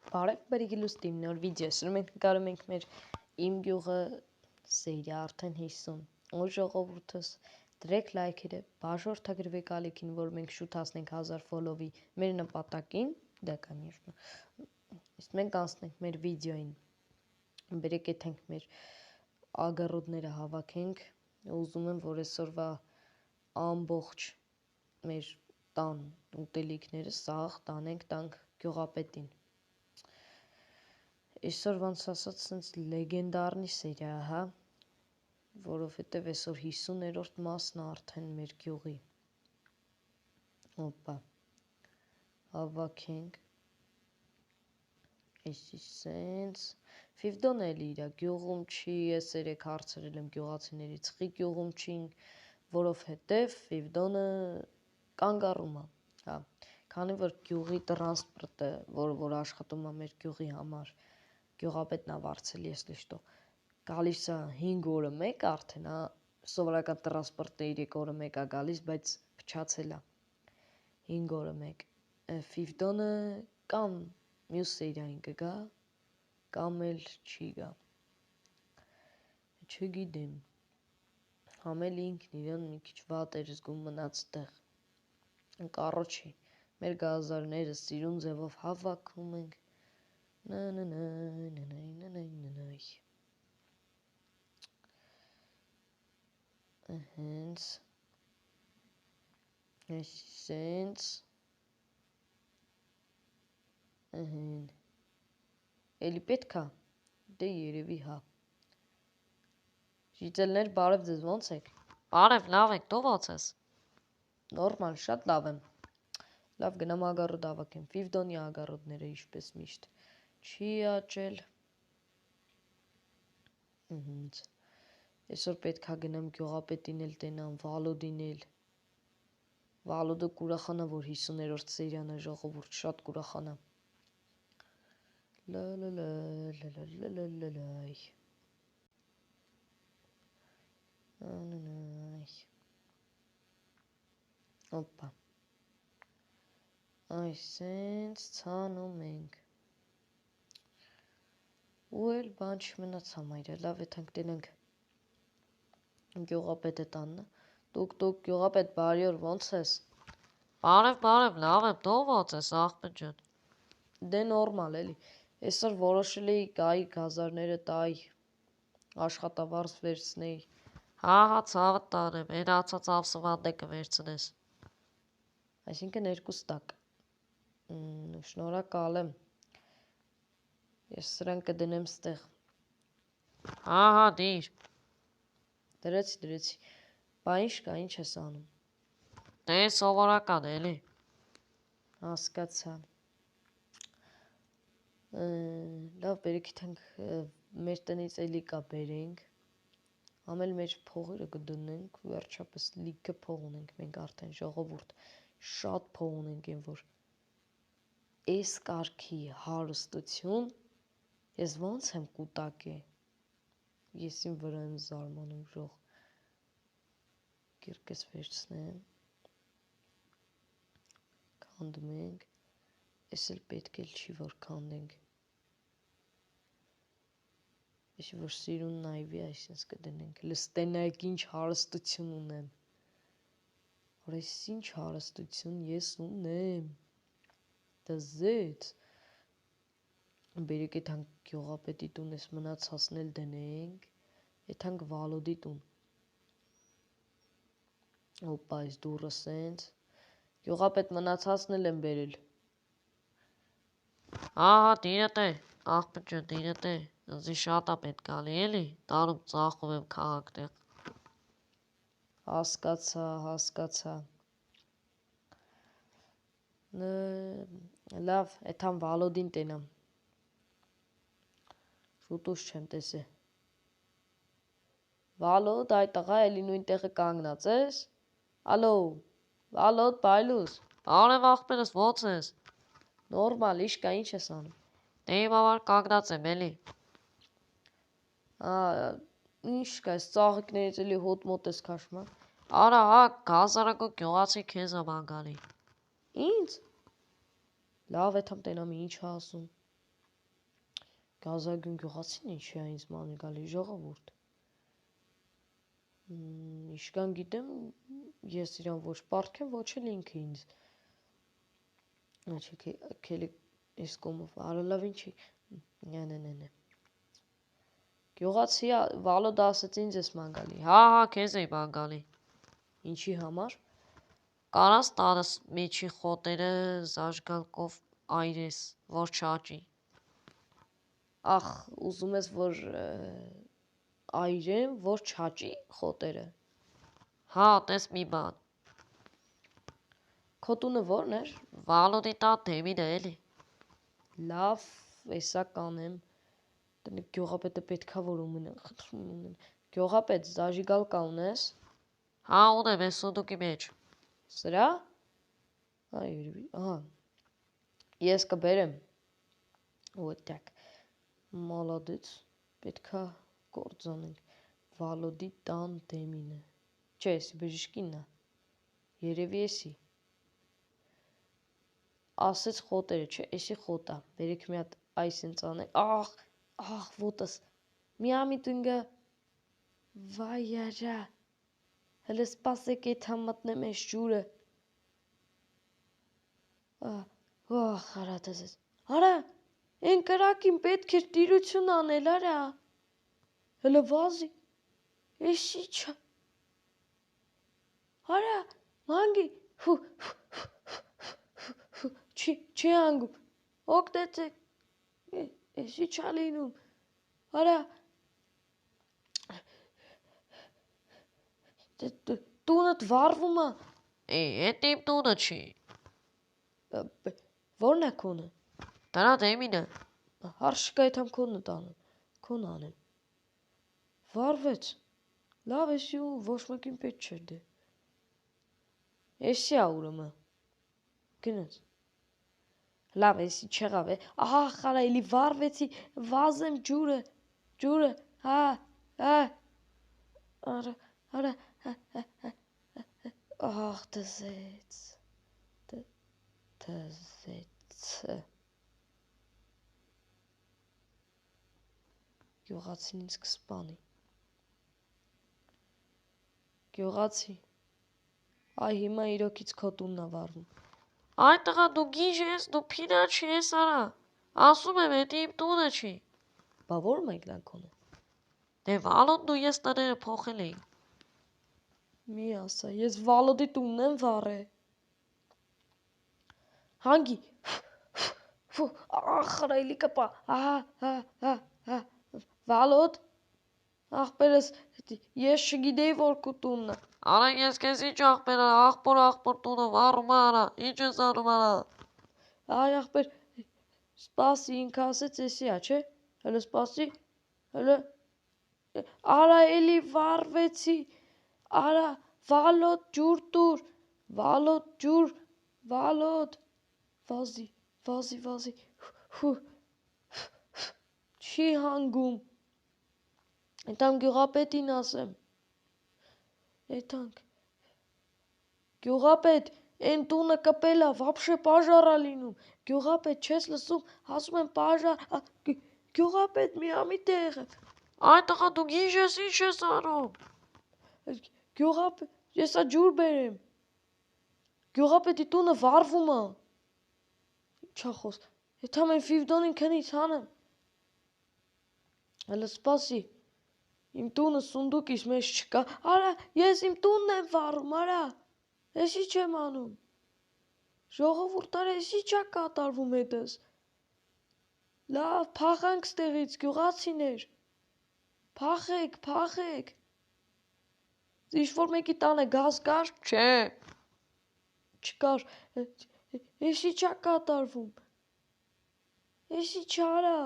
Բարև բերիգիլուստիմ նոր վիդեո սրում ենք նկարում ենք մեր իմ գյուղը սերիա արդեն 50 ու ժողովուրդս դրեք լայքերը բաժորդագրվեք ալիքին որ մենք շուտ հասնենք 1000 ֆոլովի մեր նպատակին դա конечно իսկ մենք անցնենք մեր վիդեոին բերեք եթենք մեր ագառոդները հավաքենք ուզում եմ որ այսօրվա ամբողջ մեր տան ուտելիքները սաղ տանենք տանք գյուղապետին Այսօր ոնց ասած սենց լեգենդարնի սերիա հա որովհետև այսօր 50-րդ մասն արդեն մեր գյուղի Օպա հավաքենք Այսի սենց Ֆիվդոն էլի իրա գյուղում չի ես երեք հարցրել եմ գյուղացիներից խի գյուղում չի որովհետև Ֆիվդոնը կանգառում է հա քանի որ գյուղի տրանսպորտը որ աշխատում է մեր գյուղի համար Գյուղապետն է վարձել ես լիշտո գալիս է 5 օրը 1 արդեն հա սովորական տրանսպորտը 3 օրը 1 է գալիս բայց փչացել է 5 օրը 1 Ֆիվդոնը կամ մյուս սերիային կգա կամ էլ չի գա չգիտեմ համել ինքն իրան մի քիչ վատ էր զգում մնաց տեղ կառոչի մեր գազարները սիրուն ձևով հավաքում ենք Հենց Սենց Էլի պետք է դե երևի հա Ժիծելներ բարև ձեզ ոնց եք Բարև լավ եք դու ոնց ես Նորմալ շատ լավ եմ Լավ գնամ ագառոդ հավաքեմ Ֆիվդոնի ագառոդները ինչպես միշտ Չի աճել Այսօր պետք է գնամ գյուղապետին էլ տենամ Վալոդին էլ Վալոդը կուրախանա որ 50-րդ սերիան է ժողովուրդ շատ կուրախանա Օպա Այսենց ցանում ենք ու էլ բան չմնաց համայրը լավ եթանք տենանք գյուղապետը տաննա դուք գյուղապետ բարի օր ոնց ես Բարև լավ եմ դու ոնց ես աղբետ ջան Դե նորմալ էլի այսօր որոշել էի գայի գազարները տայի աշխատավարձ վերցնեի հա ցավը տանեմ երացած ավսվանդը կվերցնես Այսինքն 2 տակ շնորհակալ եմ Ես սրան կդնեմ ստեղ Հա դիր Դրեցի Բա ինչ կա ինչ ես անում Դե սովորական էլի Հասկացա Լավ բերեք իթանք մեր տնից էլի կա բերենք Ամել մեր փողերը կդնենք վերջապես լիքը փող ունենք մենք արդեն ժողովուրդ շատ փող ունենք են որ Այս կարգի հարստություն ես ոնց եմ կուտակե Ես իմ վրա եմ զարմանում ժող Կիրկես վերցնեմ Քանդում ենք Ես էլ պետք էլ չի որ քանդենք Ես որ սիրուն նայվի այսինքն կդնենք լստենայք ինչ հարստություն ունեմ Որ այս ինչ հարստություն ես ունեմ Դզեց Բերեք եթանք գյուղապետի տուն ես մնացածն էլ դնենք Եթանք Վալոդի տուն Օպա այս դուրը սենց Գյուղապետ մնացածն էլ եմ բերել Հա դիրդ է աղբետ ջան դիրդ է Զի շատ է պետք գալի էլի տանում ծախում եմ քաղաքտեղ Հասկացա Լավ եթան Վալոդին տենամ Շուտուս չեմ տեսե Վալոդ այ տղա էլի նույն տեղը կանգնած ես Ալո Վալոդ բայլուս Բարև աղբերս ոնց ես Նորմալ ինչ կա ինչ ես անում Դե իմ համար կանգնած եմ էլի Ինչ կա այս ծաղիկներից էլի հոտ մոտ ես քաշում Արա հա գազարակո գյուղացի քեզ ամ անգալի Ինձ Լավ եթամ տենամ ինչ ասում Գազագույն գյուղացին ինչի է ինձ ման է գալի ժողովուրդ։ Իշքան գիտեմ, ես իրան ոչ պարտքեմ, ոչ էլ ինքը ինձ։ Աչի քելի այս կոմով արալավ ինչի։ Նե։ Գյուղացի Վալոդը ասեց ինձ ես ման գալի։ Հա, քեզ էի ման գալի։ Ինչի համար։ Կարաս տարս մեջի խոտերը զաշգալկով այրես, որ չաճի։ Ախ, ուզում ես որ այրեմ, որ չաճի խոտերը։ Հա, տես մի բան։ Քո տունը ո՞րն էր։ Վալոդի տան դեմին է էլի։ Լավ, էսա կանեմ։ Տնի գյուղապետը պետքա որ ունեն։ Գյուղապետ զաժիգալ կա ունես։ Հա, ունեմ ես սունդուկի մեջ։ Սրա։ Ահա։ Ես կբերեմ։ Вот так։ Молодец։ Պետքա կործանենք։ Վալոդի տան դեմինը։ Չէ, էսի բժիշկինն է։ Երևի էսի։ Ասեց խոտերը, չէ, էսի խոտա։ Բերեք մի հատ այս ինձ անենք։ Ախ, ոտս։ Միամիտ ինգը։ Վայ արա։ Հələ սպասեք էդ համատնեմ էս ջուրը։ Խարատես։ Արա, են կրակին պետք էր տիրություն անել, արա։ Հələ վազի։ Էսի չա։ Արա, մանգի։ Չի անգում։ Օգտեցեք։ Էսի չա լինում։ Արա։ Տունդ վառվում է։ Էդ իմ տունը չի։ Ո՞րն է քոնը։ Դրա դեմինը։ Հարշկա այդ համ քոնը տանը։ Քոն անեմ։ Վառվեց։ Լավ էսի ու ոչ մեկին պետք չէր դե։ Էսի ա ուրեմը։ Գնաց։ Լավ էսի չեղավ է։ Ահա խարա էլի վառվեցի, վազեմ ջուրը, հա, արա, ահ դզեց, գյուղացին ինձ կսպանի, գյուղացի, այ հիմա իրոքից քո տունն ա վառվում, Այ տղա դու գիժ ես, դու փիրա չես արա, ասում եմ էդ իմ տունը չի, բա որ մեկնանք ունը, դե Վալոդն ու ես տները փոխել էինք, մի ասա, ես Վալոդի տունն եմ վառե, հանգի, ախրայլի կպա, Վալոդ, աղպերս, ես չգիտեի որ քո տունն է, արա ես քեզ ինչ աղբեր արա, աղբոր տունը վառում արա, ինչ ես անում արա, այ աղբեր, սպասի ինքը ասեց էսի ա, չէ, հələ սպասի, հələ, արա էլի վառվեցի, արա, Վալոդ ջուր տուր, Վալոդ ջուր, Վալոդ, վազի, չի հանգում, էտամ գյուղապետին ասեմ, էտանք, գյուղապետ, են տունը կպել ա, վաբշե պաժար ա լինում, գյուղապետ, չես լսում, ասում եմ պաժար, գյուղապետ, միամի տեղ է, այ տղա դու գիժ ես, ինչ ես անում, գյուղապետ, ես ա ջուր բերեմ, գյուղապետի տունը վառվում ա, ինչա խոս, էթամ են ֆիվդոնին քնից հանեմ, հələ սպասի, իմ տունը սունդուկիս մեջ չկա, արա, ես իմ տունն եմ վառում, արա, էսի չեմ անում, ժողովուրդ արա, էսի չա կատարվում հետս, լավ, փախանք ստեղից, գյուղացիներ, փախեք, ինչ-որ մեկի տանը գազ կար, չէ, չկար, էսի չա կատարվում, էսի չարա,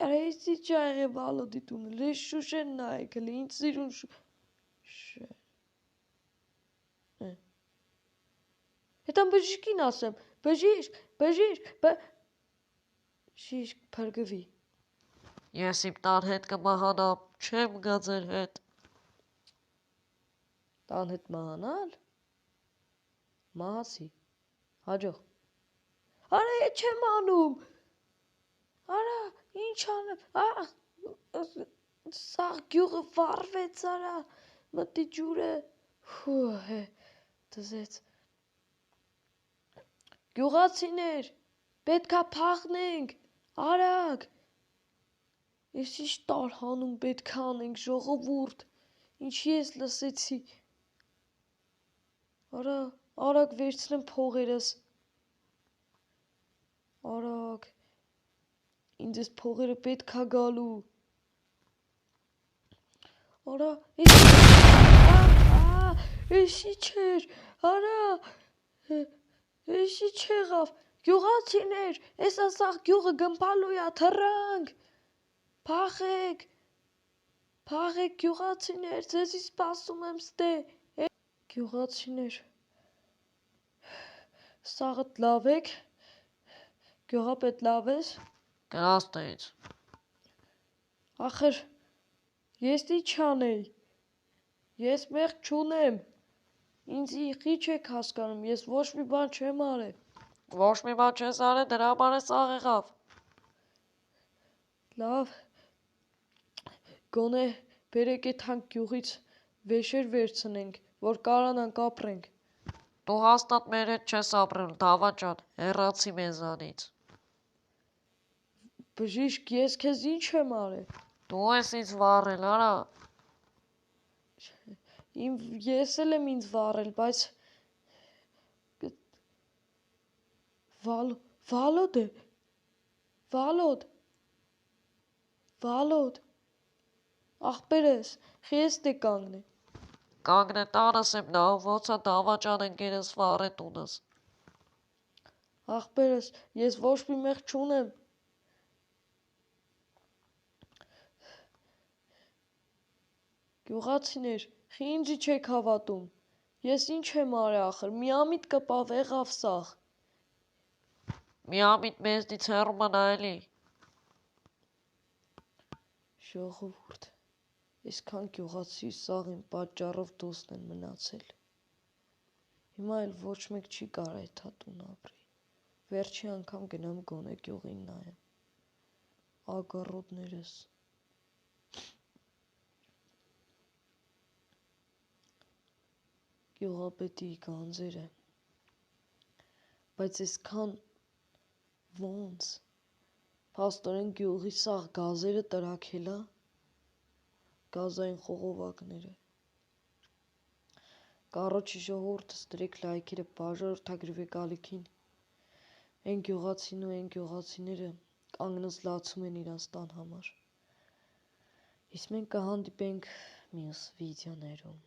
արա էսի չա եղե Վալոդի տունը, լես շուշեն նայեք, հլի ինձ սիրուն հետամ բժիշկին ասեմ, բժիշկ, փրգվի, ես իմ տան հետ կմահանամ, չեմ գա ձեր հետ, տան հետ մահանալ, մահացի, հաջող, Արա չեմ անում։ Արա ինչ անեմ։ Սա գյուղը վառվեց արա։ Մտի ջուրը։ Հե դզեց։ Գյուղացիներ, պետքա փախնենք։ Արագ։ Ես ինչ տարհանում պետքա անենք ժողովուրդ։ Ինչի ես լսեցի։ Արա, արագ վերցնեմ փողերս։ Արագ։ Ինձ այս փողերը պետքա գալու։ Արա, էսի չէր, արա, էսի չեղավ, գյուղացիներ, ես ասաղ գյուղը գմպալույա, թռանք, փախեք գյուղացիներ, ձեզի սպասում եմ ստե, գյուղացիներ, սաղըտ լավ եք, գյուղապետ լավ ես, Գրաստից։ ախր, ես ի չանեի, ես մեղք չունեմ, ինձի խի չեք հասկանում, ես ոչ մի բան չեմ արել, Ոչ մի բան չես արել, դրա համար է սաղ եղավ։ լավ, գոնե բերեք էդ հանք գյուղից վեշեր վերցնենք, որ կարանանք ապրենք, Դու հաստատ մեր հետ չես ապրել, դավաճան, հեռացի մեզանից։ բժիշկ ես քեզ ինչ եմ արել, Դու ես ինձ վառել, արա։ ես էլ եմ ինձ վառել, բայց Վալոդ է, Վալոդ, աղբերս, խես դե կանգնե, Կանգնե տանս եմ նա, ոնց է դավաճան ընկերս վառե տունս։ աղբերս, ես ոչ մի մեղ չունեմ, գյուղացիներ, խի ինձի չեք հավատում, ես ինչ եմ արել ախր, միամիտ կպավ եղավ սաղ, Միամիտ մեզնից հեռու մնա էլի։ ժողովուրդ, այսքան գյուղացի սաղ իմ պատճառով դուսն են մնացել, հիմա էլ ոչ մեկ չի կարա էթա տուն ապրի, վերջի անգամ գնամ գոնե գյուղին նայեմ, ագառոդներս, գյուղապետի գանձերը, բայց այսքան ոնց, փաստորեն գյուղի սաղ գազերը տրաքելա, գազային խողովակները, կառոջի ժողովուրդս դրեք լայքերը, բաժանորդագրվեք ալիքին, են գյուղացին ու են գյուղացիները կանգնած լացում են իրանց տան համար, իսկ մենք կհանդիպենք մյուս վիդեոներում,